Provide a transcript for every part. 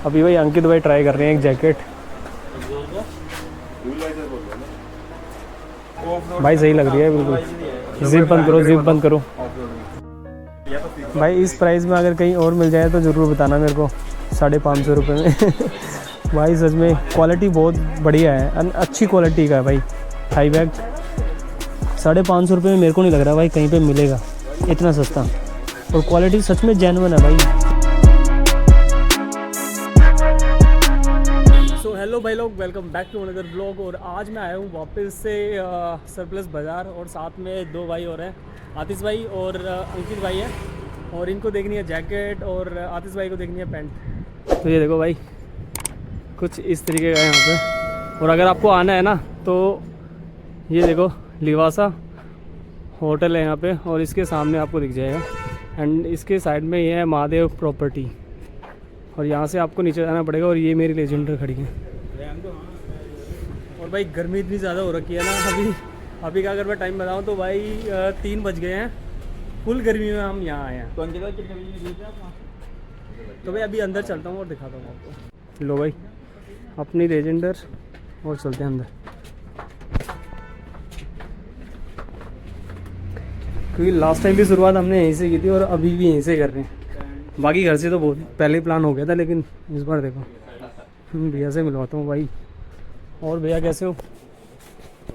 अभी भाई अंकित भाई ट्राई कर रहे हैं एक जैकेट। भाई सही लग रही है बिल्कुल। जिप बंद करो, जिप बंद करो। भाई इस प्राइस में अगर कहीं और मिल जाए तो ज़रूर बताना मेरे को, 550 रुपये में। भाई सच में क्वालिटी बहुत बढ़िया है, अच्छी क्वालिटी का है भाई। हाई बैग 550 रुपये में मेरे को नहीं लग रहा भाई कहीं पे मिलेगा इतना सस्ता, और क्वालिटी सच में जेन्युइन है भाई। सो हेलो भाई लोग, welcome back to another blog. और आज मैं आया हूँ वापस से सरप्लस बाज़ार, और साथ में दो भाई और हैं, आतिश भाई और अंकित भाई है। और इनको देखनी है जैकेट और आतिश भाई को देखनी है पैंट। तो ये देखो भाई कुछ इस तरीके का है यहाँ पे। और अगर आपको आना है ना तो ये देखो लिवासा होटल है यहाँ पे, और इसके सामने आपको दिख जाएगा। एंड इसके साइड में ये है महादेव प्रॉपर्टी, और यहाँ से आपको नीचे जाना पड़ेगा। और ये मेरी लेजेंडर खड़ी है। और भाई गर्मी इतनी ज़्यादा हो रखी है ना अभी का अगर मैं टाइम बताऊँ तो भाई 3 बज गए हैं। फुल गर्मी में हम यहाँ आए हैं। तो कितने बजे तो भाई अभी अंदर चलता हूँ और दिखाता हूँ आपको। लो भाई अपनी लेजेंडर, और चलते हैं अंदर, क्योंकि लास्ट टाइम भी शुरुआत हमने यहीं से की थी और अभी भी यहीं से कर रहे हैं। बाकी घर से तो बहुत पहले प्लान हो गया था, लेकिन इस बार देखो भैया से मिलवाता हूँ भाई। और भैया कैसे हो?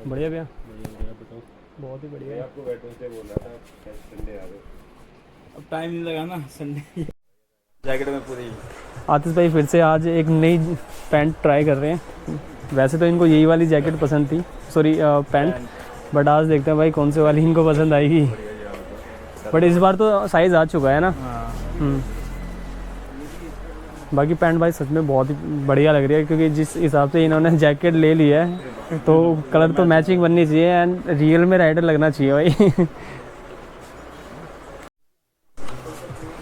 बढ़िया भैया, बहुत ही बढ़िया। आपको बैठने से बोल रहा था संडे आ गए, अब टाइम नहीं लगा ना संडे। जैकेट में पूरी आतिश भाई फिर से आज एक नई पैंट ट्राई कर रहे हैं। वैसे तो इनको यही वाली जैकेट पसंद थी, सॉरी पैंट, बट आज देखते हैं भाई कौन से वाली इनको पसंद आएगी। बट इस बार तो साइज़ आ चुका है ना। बाकी पैंट भाई सच में बहुत ही बढ़िया लग रही है, क्योंकि जिस हिसाब से इन्होंने जैकेट ले ली है तो कलर तो मैचिंग बननी चाहिए एंड रियल में राइडर लगना चाहिए भाई।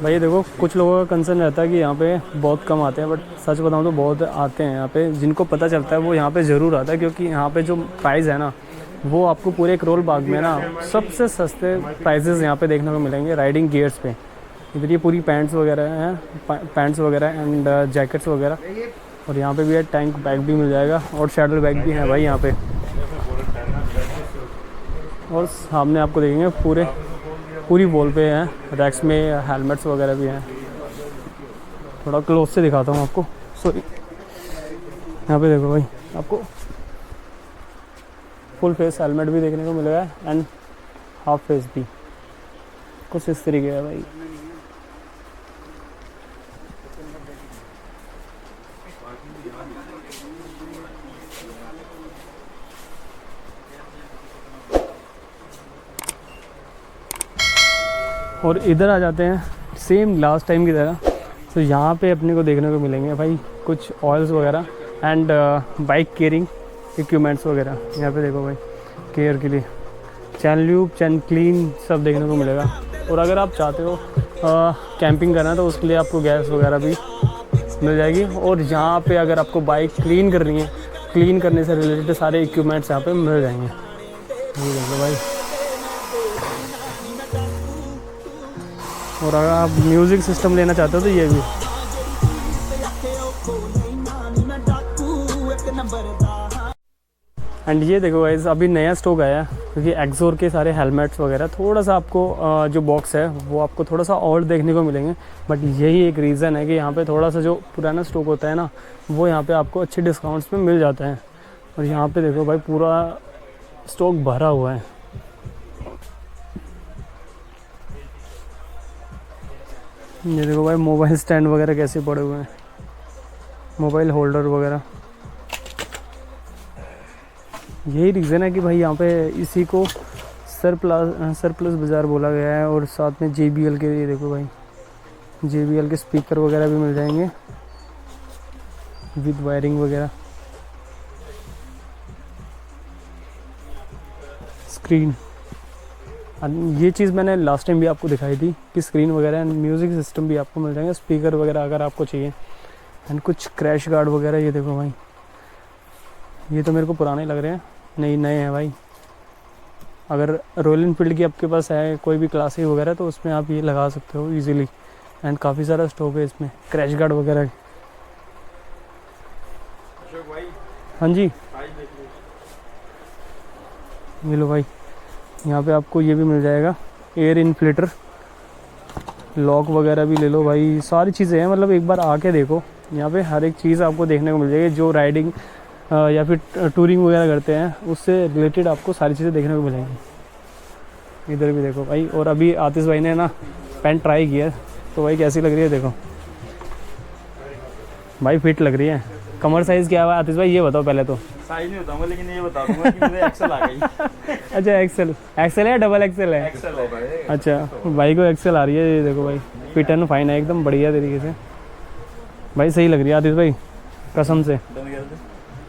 भाई देखो कुछ लोगों का कंसर्न रहता है कि यहाँ पे बहुत कम आते हैं, बट सच बताऊँ तो बहुत आते हैं यहाँ पे। जिनको पता चलता है वो यहाँ पे ज़रूर आता है, क्योंकि यहाँ पे जो प्राइस है ना वो आपको पूरे करोल बाग में ना सबसे सस्ते प्राइजेस यहाँ पे देखने को मिलेंगे राइडिंग गियर्स पे। इधर ये पूरी पैंट्स वगैरह हैं, पैंट्स वगैरह एंड जैकेट्स वगैरह। और यहाँ पे भी है टैंक बैग भी मिल जाएगा, और शैडल बैग भी है भाई यहाँ पे। और सामने आपको देखेंगे पूरी वॉल पे हैं, रैक्स में हेलमेट्स वगैरह भी हैं। थोड़ा क्लोज से दिखाता हूँ आपको, सॉरी। यहाँ पे देखो भाई आपको फुल फेस हेलमेट भी देखने को मिलेगा एंड हाफ फेस भी, कुछ इस तरीके का भाई। और इधर आ जाते हैं सेम लास्ट टाइम की तरह। तो यहाँ पे अपने को देखने को मिलेंगे भाई कुछ ऑयल्स वगैरह एंड बाइक केयरिंग इक्विपमेंट्स वगैरह। यहाँ पे देखो भाई केयर के लिए चैन ल्यूब, चैन क्लीन सब देखने को मिलेगा। और अगर आप चाहते हो कैंपिंग करना तो उसके लिए आपको गैस वगैरह भी मिल जाएगी। और यहाँ पे अगर आपको बाइक क्लीन करनी है, क्लीन करने से रिलेटेड सारे इक्विपमेंट्स यहाँ पे मिल जाएंगे। ये देखो भाई। और अगर आप म्यूज़िक सिस्टम लेना चाहते हो तो ये भी। एंड ये देखो गाइस अभी नया स्टॉक आया, क्योंकि एक्सोर के सारे हेलमेट्स वगैरह थोड़ा सा आपको जो बॉक्स है वो आपको थोड़ा सा और देखने को मिलेंगे। बट यही एक रीज़न है कि यहाँ पे थोड़ा सा जो पुराना स्टॉक होता है ना वो यहाँ पे आपको अच्छे डिस्काउंट्स में मिल जाता है। और यहाँ पे देखो भाई पूरा स्टॉक भरा हुआ है। ये देखो भाई मोबाइल स्टैंड वगैरह कैसे पड़े हुए हैं, मोबाइल होल्डर वगैरह। यही रीज़न है कि भाई यहाँ पे इसी को सरप्लस बाज़ार बोला गया है। और साथ में JBL के, ये देखो भाई JBL के स्पीकर वगैरह भी मिल जाएंगे विद वायरिंग वगैरह। स्क्रीन, ये चीज़ मैंने लास्ट टाइम भी आपको दिखाई थी कि स्क्रीन वगैरह एंड म्यूज़िक सिस्टम भी आपको मिल जाएंगे, स्पीकर वगैरह अगर आपको चाहिए। एंड कुछ क्रैश गार्ड वगैरह, ये देखो भाई ये तो मेरे को पुराने लग रहे हैं, नहीं नए हैं भाई। अगर रॉयल एनफील्ड की आपके पास है कोई भी क्लासिक वगैरह तो उसमें आप ये लगा सकते हो इजीली। एंड काफ़ी सारा स्टॉक है इसमें, क्रैश गार्ड वगैरह हाँ जी, ये लो भाई, यहाँ पे आपको ये भी मिल जाएगा एयर इन्फ्लेटर, लॉक वगैरह भी ले लो भाई, सारी चीज़ें हैं। मतलब एक बार आके देखो, यहाँ पे हर एक चीज़ आपको देखने को मिल जाएगी। जो राइडिंग या फिर टूरिंग वगैरह करते हैं उससे रिलेटेड आपको सारी चीज़ें देखने को मिलेंगी। इधर भी देखो भाई। और अभी आतिश भाई ने ना पैंट ट्राई किया तो भाई कैसी लग रही है देखो भाई, फिट लग रही है। कमर साइज़ क्या है आतिश भाई ये बताओ पहले तो। साइज नहीं बताऊंगा लेकिन ये बता दूंगा कि मुझे एक्सेल आ गई। अच्छा एक्सेल है या डबल एक्सेल है? एक्सेल है भाई। अच्छा भाई को एक्सेल आ रही है, ये देखो भाई, फिट एंड फाइन है एकदम बढ़िया तरीके से भाई, सही लग रही है आतिश भाई कसम से।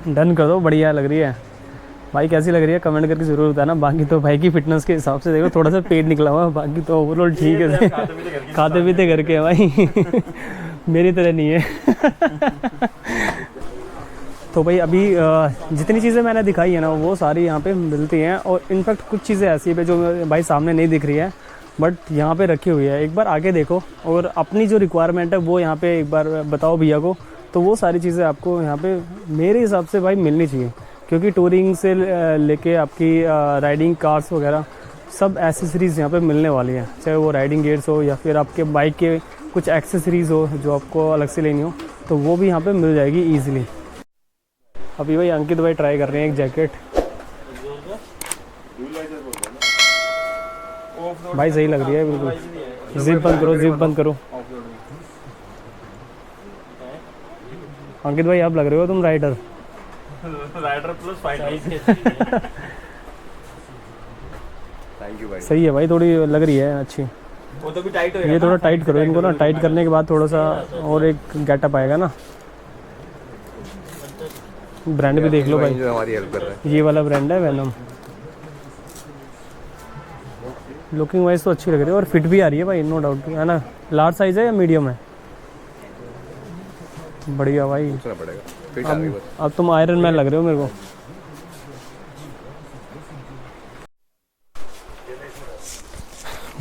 डन कर दो, बढ़िया लग रही है भाई। कैसी लग रही है कमेंट करके ज़रूर बताना। बाकी तो भाई की फिटनेस के हिसाब से देखो थोड़ा सा पेट निकला हुआ है, बाकी तो ओवरऑल ठीक है। खाते पीते घर के भाई मेरी तरह नहीं है। तो भाई अभी जितनी चीज़ें मैंने दिखाई है ना वो सारी यहाँ पे मिलती हैं। और इनफैक्ट कुछ चीज़ें ऐसी है जो भाई सामने नहीं दिख रही है बट यहाँ पे रखी हुई है। एक बार आके देखो और अपनी जो रिक्वायरमेंट है वो यहाँ पे एक बार बताओ भैया को, तो वो सारी चीज़ें आपको यहाँ पे मेरे हिसाब से भाई मिलनी चाहिए। क्योंकि टूरिंग से लेके आपकी राइडिंग कार्स वगैरह सब एसेसरीज़ यहाँ पे मिलने वाली हैं, चाहे वो राइडिंग गेयर्स हो या फिर आपके बाइक के कुछ एक्सेसरीज़ हो जो आपको अलग से लेनी हो, तो वो भी यहाँ पे मिल जाएगी ईजिली। अभी भाई अंकित भाई ट्राई कर रहे हैं एक जैकेट, भाई सही लग रही है बिल्कुल। जिप बंद करो, जिप बंद करो। अंकित भाई आप लग रहे हो तुम rider plus fighter. Thank you भाई। सही है भाई, थोड़ी लग रही है अच्छी। वो तो भी टाइट हो ये थोड़ा टाइट करो इनको ना, टाइट करने के बाद थोड़ा सा और एक गेटअप आएगा ना। ब्रांड भी देख लो भाई, जो हमारी हेल्प कर रहा है। ये वाला ब्रांड है वेनम। लुकिंग वाइज तो अच्छी लग रही है और फिट भी आ रही है भाई, नो डाउट है ना। लार्ज साइज है या मीडियम है? बढ़िया भाई। अब तुम आयरन मैन लग रहे हो मेरे को।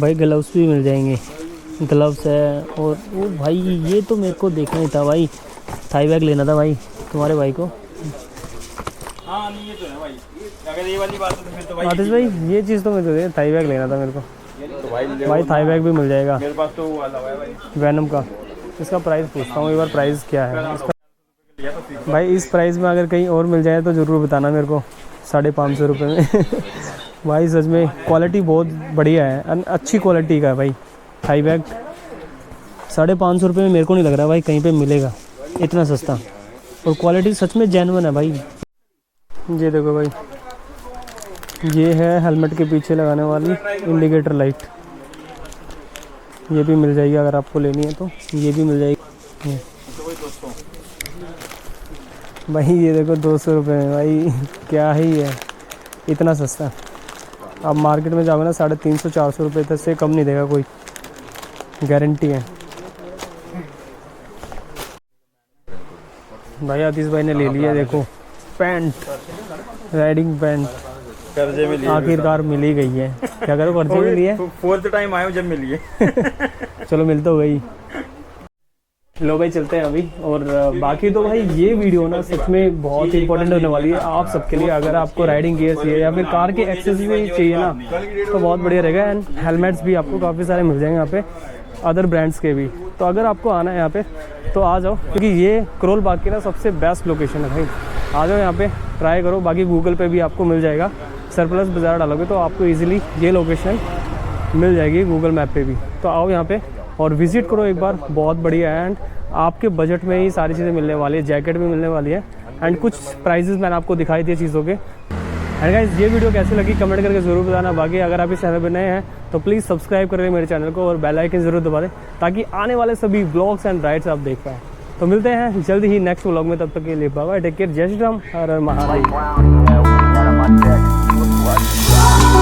भाई ग्लव्स भी मिल जाएंगे, ग्लव्स है। और वो भाई ये तो मेरे को देखना ही था भाई, थाई बैग लेना था भाई तुम्हारे भाई को। हाँ नहीं ये तो है भाई, अगर ये वाली बात है तो फिर तो भाई आतिश भाई ये चीज़ तो मेरे को थाई बैग लेना था मेरे को। तो भाई थाई बैग भी मिल जाएगा मेरे पास तो वो वाला है भाई, वैनम का। इसका प्राइस पूछता हूँ एक बार, प्राइस क्या है इसका? भाई इस प्राइस में अगर कहीं और मिल जाए तो ज़रूर बताना मेरे को, 550 रुपये में। भाई सच में क्वालिटी बहुत बढ़िया है, अच्छी क्वालिटी का है भाई थाई बैग। 550 रुपये में मेरे को नहीं लग रहा भाई कहीं पे मिलेगा इतना सस्ता, और क्वालिटी सच में जेन्युइन है भाई। ये देखो भाई, ये है हेलमेट के पीछे लगाने वाली इंडिकेटर लाइट, ये भी मिल जाएगी अगर आपको लेनी है तो, ये भी मिल जाएगी भाई। ये देखो 200 रुपये में भाई, क्या ही है इतना सस्ता। आप मार्केट में जाओगे ना 350-400 रुपये तक से कम नहीं देगा कोई, गारंटी है भाई। आतिश भाई ने ले लिया देखो पैंट, राइडिंग पैंट, कर्जे में लिए, आखिरकार मिल ही गई है। क्या करो, कर्जे में लिए, फोर्थ टाइम आया जब मिली है। चलो मिल तो गई। लो भाई चलते हैं अभी। और बाकी तो भाई ये वीडियो ना सच में बहुत इंपॉर्टेंट होने वाली है आप सबके लिए। अगर आपको राइडिंग गियर चाहिए या फिर कार के एक्सेसरी चाहिए ना तो बहुत बढ़िया रहेगा। एंड हेलमेट्स भी आपको काफ़ी सारे मिल जाएंगे यहाँ पे, अदर ब्रांड्स के भी। तो अगर आपको आना है यहाँ पे तो आ जाओ, क्योंकि ये करोल बाग की ना सबसे बेस्ट लोकेशन है भाई। आ जाओ यहाँ पे, ट्राई करो। बाकी गूगल पे भी आपको मिल जाएगा, सरप्लस बाज़ार डालोगे तो आपको ईजिली ये लोकेशन मिल जाएगी गूगल मैप पे भी। तो आओ यहाँ पे और विज़िट करो एक बार, बहुत बढ़िया है। एंड आपके बजट में ही सारी चीज़ें मिलने वाली है, जैकेट भी मिलने वाली है। एंड कुछ प्राइजेस मैंने आपको दिखाई दिए चीज़ों के। एंड गाइस ये वीडियो कैसी लगी कमेंट करके ज़रूर बताना। बाकी अगर आप इस चैनल पर नए हैं तो प्लीज़ सब्सक्राइब करें मेरे चैनल को और बेल आइकन ज़रूर दबा दें ताकि आने वाले सभी ब्लॉग्स एंड राइड्स आप देख पाएँ। तो मिलते हैं जल्दी ही नेक्स्ट व्लॉग में, तब तक के लिए बाय बाय, टेक केयर, जय श्री राम, हर हर महादेव।